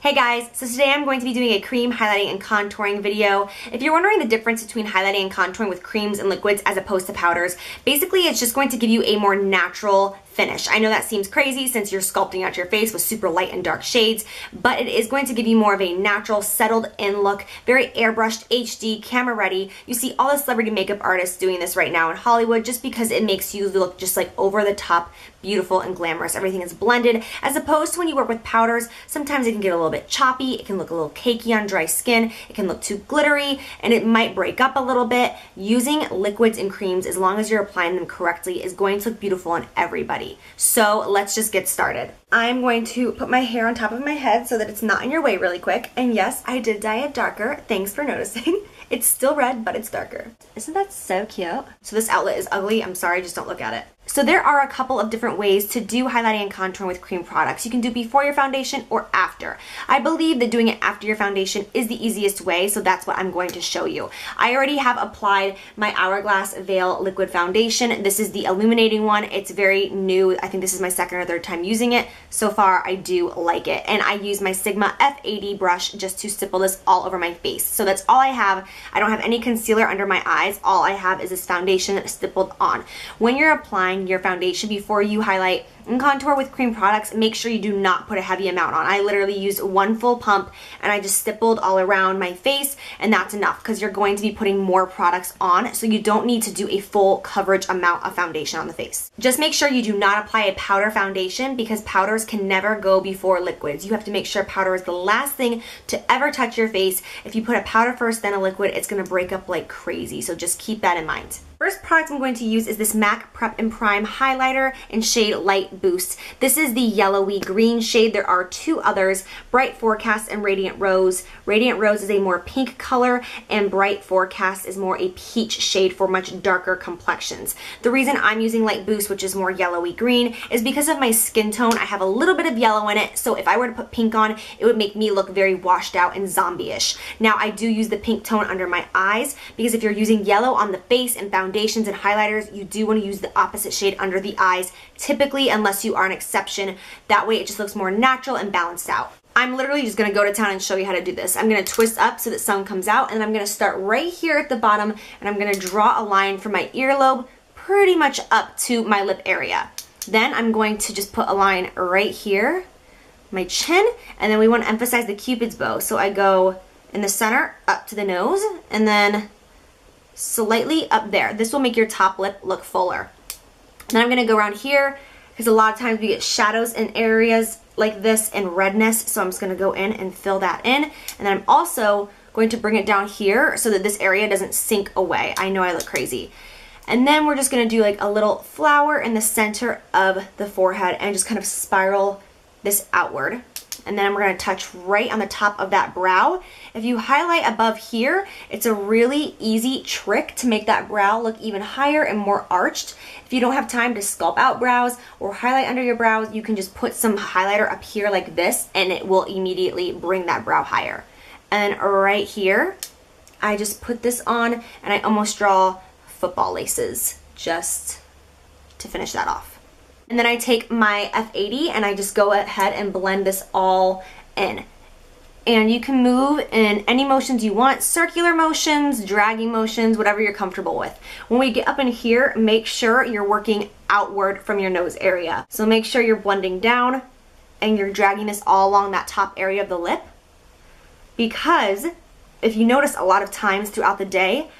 Hey guys, so today I'm going to be doing a cream highlighting and contouring video. If you're wondering the difference between highlighting and contouring with creams and liquids as opposed to powders, basically it's just going to give you a more natural finish. I know that seems crazy since you're sculpting out your face with super light and dark shades, but it is going to give you more of a natural, settled in look, very airbrushed, HD, camera ready. You see all the celebrity makeup artists doing this right now in Hollywood just because it makes you look just like over the top, beautiful and glamorous. Everything is blended, as opposed to when you work with powders, sometimes it can get a little bit choppy, it can look a little cakey on dry skin, it can look too glittery, and it might break up a little bit. Using liquids and creams, as long as you're applying them correctly, is going to look beautiful on everybody. So let's just get started. I'm going to put my hair on top of my head so that it's not in your way really quick. And yes, I did dye it darker. Thanks for noticing. It's still red, but it's darker. Isn't that so cute? So this outlet is ugly. I'm sorry, just don't look at it. So there are a couple of different ways to do highlighting and contouring with cream products. You can do before your foundation or after. I believe that doing it after your foundation is the easiest way, so that's what I'm going to show you. I already have applied my Hourglass Veil Liquid Foundation. This is the illuminating one. It's very new. I think this is my second or third time using it. So far, I do like it. And I use my Sigma F80 brush just to stipple this all over my face. So that's all I have. I don't have any concealer under my eyes. All I have is this foundation stippled on. When you're applying your foundation before you highlight and contour with cream products, make sure you do not put a heavy amount on. I literally used one full pump and I just stippled all around my face, and that's enough because you're going to be putting more products on, so you don't need to do a full coverage amount of foundation on the face. Just make sure you do not apply a powder foundation because powders can never go before liquids. You have to make sure powder is the last thing to ever touch your face. If you put a powder first then a liquid, it's going to break up like crazy, so just keep that in mind. First product I'm going to use is this MAC Prep and Prime highlighter in shade Light Boost. This is the yellowy green shade. There are two others, Bright Forecast and Radiant Rose. Radiant Rose is a more pink color and Bright Forecast is more a peach shade for much darker complexions. The reason I'm using Light Boost, which is more yellowy green, is because of my skin tone. I have a little bit of yellow in it, so if I were to put pink on, it would make me look very washed out and zombie-ish. Now I do use the pink tone under my eyes because if you're using yellow on the face and foundations and highlighters, you do want to use the opposite shade under the eyes, typically, unless you are an exception. That way it just looks more natural and balanced out. I'm literally just going to go to town and show you how to do this. I'm going to twist up so that some comes out, and I'm going to start right here at the bottom, and I'm going to draw a line from my earlobe pretty much up to my lip area. Then I'm going to just put a line right here, my chin, and then we want to emphasize the Cupid's bow. So I go in the center up to the nose, and then slightly up there. This will make your top lip look fuller. Then I'm going to go around here because a lot of times we get shadows in areas like this and redness, so I'm just going to go in and fill that in. And then I'm also going to bring it down here so that this area doesn't sink away. I know I look crazy. And then we're just going to do like a little flower in the center of the forehead and just kind of spiral this outward. And then we're going to touch right on the top of that brow. If you highlight above here, it's a really easy trick to make that brow look even higher and more arched. If you don't have time to sculpt out brows or highlight under your brows, you can just put some highlighter up here like this and it will immediately bring that brow higher. And right here, I just put this on and I almost draw football laces just to finish that off. And then I take my F80 and I just go ahead and blend this all in. And you can move in any motions you want, circular motions, dragging motions, whatever you're comfortable with. When we get up in here, make sure you're working outward from your nose area. So make sure you're blending down and you're dragging this all along that top area of the lip. Because if you notice a lot of times throughout the day,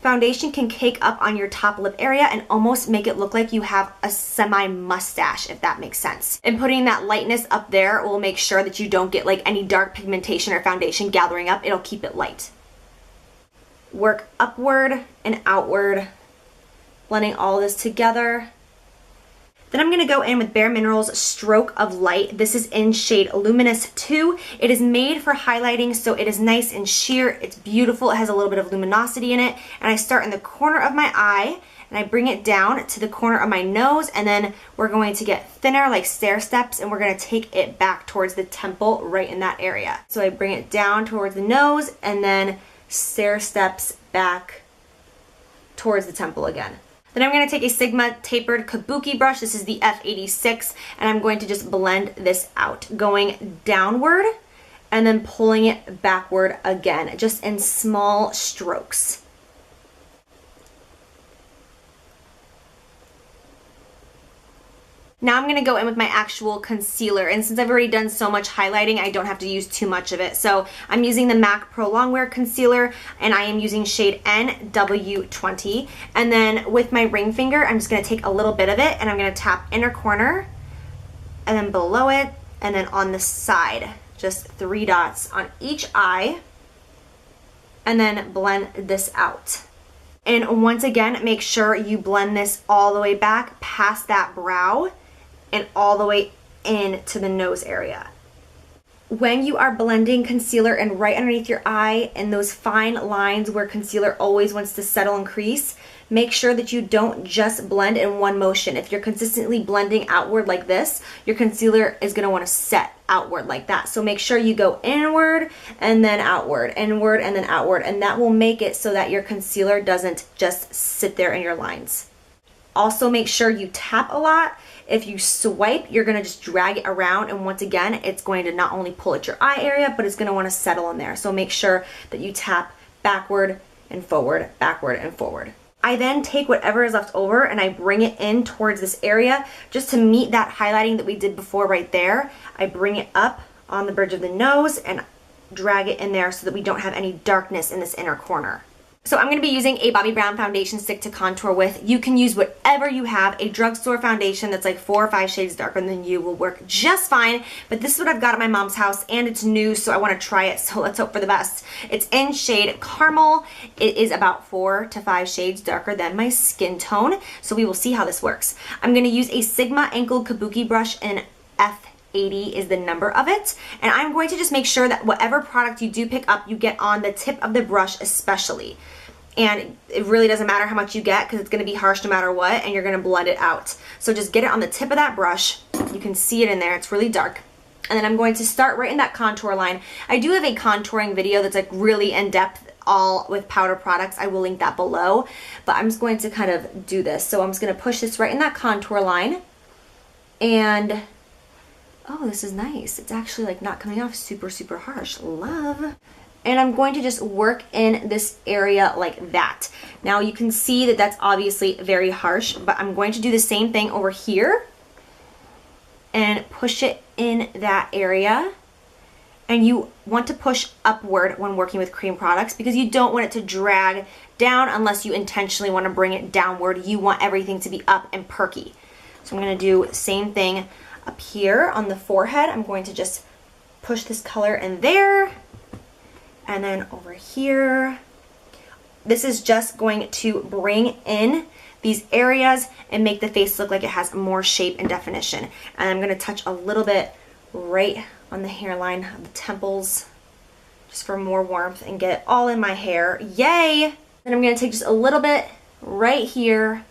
foundation can cake up on your top lip area and almost make it look like you have a semi-mustache, if that makes sense. And putting that lightness up there will make sure that you don't get like any dark pigmentation or foundation gathering up. It'll keep it light. Work upward and outward, blending all this together. Then I'm going to go in with Bare Minerals Stroke of Light. This is in shade Luminous 2. It is made for highlighting, so it is nice and sheer. It's beautiful. It has a little bit of luminosity in it. And I start in the corner of my eye, and I bring it down to the corner of my nose, and then we're going to get thinner like stair steps, and we're going to take it back towards the temple right in that area. So I bring it down towards the nose, and then stair steps back towards the temple again. Then I'm going to take a Sigma tapered kabuki brush. This is the F86, and I'm going to just blend this out, going downward and then pulling it backward again, just in small strokes. Now I'm going to go in with my actual concealer, and since I've already done so much highlighting, I don't have to use too much of it. So I'm using the MAC Pro Longwear Concealer, and I am using shade NW20. And then with my ring finger, I'm just going to take a little bit of it, and I'm going to tap inner corner, and then below it, and then on the side. Just 3 dots on each eye, and then blend this out. And once again, make sure you blend this all the way back past that brow and all the way into the nose area. When you are blending concealer and right underneath your eye and those fine lines where concealer always wants to settle and crease, make sure that you don't just blend in one motion. If you're consistently blending outward like this, your concealer is going to want to set outward like that. So make sure you go inward and then outward, inward and then outward, and that will make it so that your concealer doesn't just sit there in your lines. Also make sure you tap a lot. If you swipe, you're going to just drag it around, and once again, it's going to not only pull at your eye area, but it's going to want to settle in there. So make sure that you tap backward and forward, backward and forward. I then take whatever is left over and I bring it in towards this area just to meet that highlighting that we did before right there. I bring it up on the bridge of the nose and drag it in there so that we don't have any darkness in this inner corner. So I'm going to be using a Bobbi Brown foundation stick to contour with. You can use whatever you have. A drugstore foundation that's like 4 or 5 shades darker than you will work just fine. But this is what I've got at my mom's house, and it's new, so I want to try it. So let's hope for the best. It's in shade Caramel. It is about 4 to 5 shades darker than my skin tone. So we will see how this works. I'm going to use a Sigma angled kabuki brush in F80 is the number of it, and I'm going to just make sure that whatever product you do pick up, you get on the tip of the brush especially. And it really doesn't matter how much you get because it's going to be harsh no matter what, and you're going to blend it out. So just get it on the tip of that brush. You can see it in there. It's really dark. And then I'm going to start right in that contour line. I do have a contouring video that's like really in-depth, all with powder products. I will link that below. But I'm just going to kind of do this. So I'm just going to push this right in that contour line. And oh, this is nice. It's actually like not coming off super, super harsh. Love. And I'm going to just work in this area like that. Now you can see that that's obviously very harsh, but I'm going to do the same thing over here and push it in that area. And you want to push upward when working with cream products because you don't want it to drag down unless you intentionally want to bring it downward. You want everything to be up and perky. So I'm going to do the same thing up here on the forehead. I'm going to just push this color in there. And then over here, this is just going to bring in these areas and make the face look like it has more shape and definition. And I'm going to touch a little bit right on the hairline of the temples just for more warmth and get it all in my hair. Yay! And I'm going to take just a little bit right here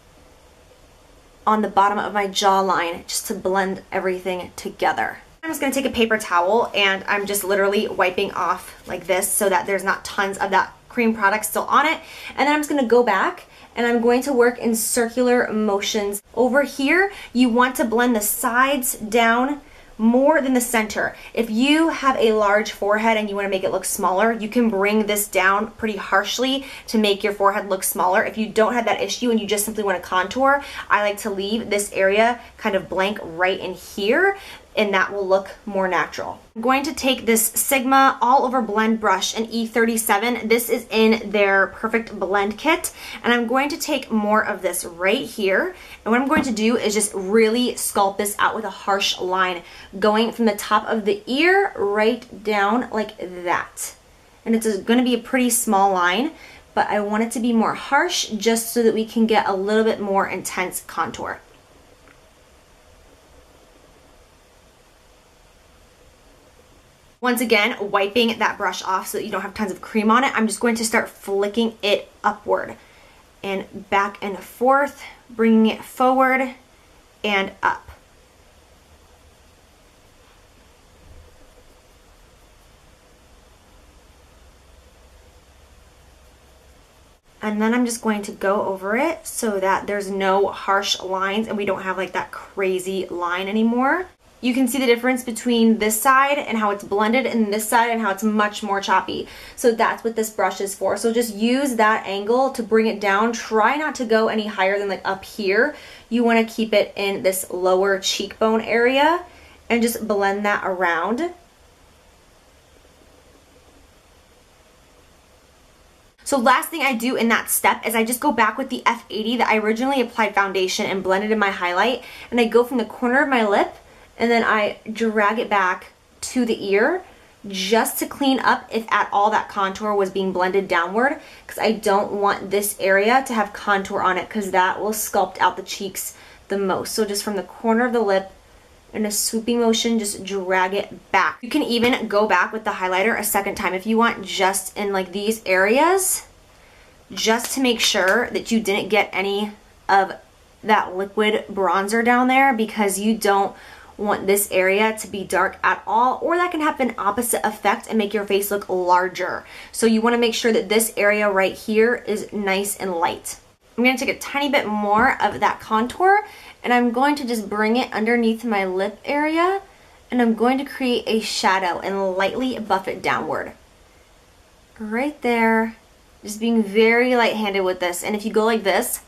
on the bottom of my jawline just to blend everything together. I'm just going to take a paper towel and I'm just literally wiping off like this so that there's not tons of that cream product still on it. And then I'm just going to go back and I'm going to work in circular motions. Over here, you want to blend the sides down more than the center. If you have a large forehead and you want to make it look smaller, you can bring this down pretty harshly to make your forehead look smaller. If you don't have that issue and you just simply want to contour, I like to leave this area kind of blank right in here, and that will look more natural. I'm going to take this Sigma All Over Blend brush in E37. This is in their Perfect Blend Kit, and I'm going to take more of this right here, and what I'm going to do is just really sculpt this out with a harsh line, going from the top of the ear right down like that. And it's going to be a pretty small line, but I want it to be more harsh just so that we can get a little bit more intense contour. Once again, wiping that brush off so that you don't have tons of cream on it, I'm just going to start flicking it upward and back and forth, bringing it forward and up. And then I'm just going to go over it so that there's no harsh lines and we don't have like that crazy line anymore. you can see the difference between this side and how it's blended and this side and how it's much more choppy. So that's what this brush is for. So just use that angle to bring it down. Try not to go any higher than like up here. You want to keep it in this lower cheekbone area and just blend that around. So last thing I do in that step is I just go back with the F80 that I originally applied foundation and blended in my highlight, and I go from the corner of my lip and then I drag it back to the ear just to clean up if at all that contour was being blended downward, because I don't want this area to have contour on it because that will sculpt out the cheeks the most. So just from the corner of the lip in a swooping motion, just drag it back. You can even go back with the highlighter a second time if you want, just in like these areas, just to make sure that you didn't get any of that liquid bronzer down there, because you don't want this area to be dark at all, or that can have an opposite effect and make your face look larger. So you want to make sure that this area right here is nice and light. I'm going to take a tiny bit more of that contour and I'm going to just bring it underneath my lip area, and I'm going to create a shadow and lightly buff it downward. Right there. Just being very light-handed with this. And if you go like this,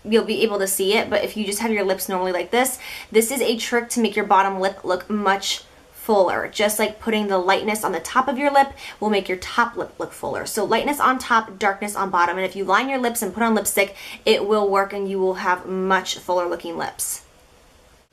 you'll be able to see it, but if you just have your lips normally like this is a trick to make your bottom lip look much fuller. Just like putting the lightness on the top of your lip will make your top lip look fuller. So lightness on top, darkness on bottom, and if you line your lips and put on lipstick, it will work and you will have much fuller looking lips.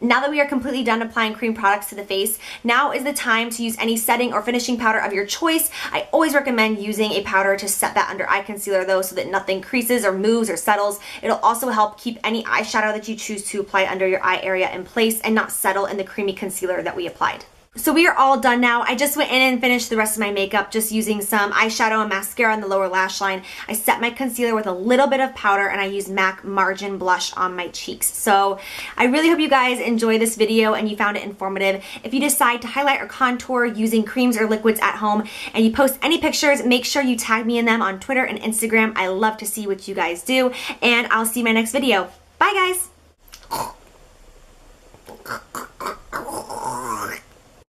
Now that we are completely done applying cream products to the face, now is the time to use any setting or finishing powder of your choice. I always recommend using a powder to set that under eye concealer though, so that nothing creases or moves or settles. It'll also help keep any eyeshadow that you choose to apply under your eye area in place and not settle in the creamy concealer that we applied. So we are all done now. I just went in and finished the rest of my makeup just using some eyeshadow and mascara on the lower lash line. I set my concealer with a little bit of powder and I used MAC Margin Blush on my cheeks. So I really hope you guys enjoy this video and you found it informative. If you decide to highlight or contour using creams or liquids at home and you post any pictures, make sure you tag me in them on Twitter and Instagram. I love to see what you guys do, and I'll see you in my next video. Bye guys!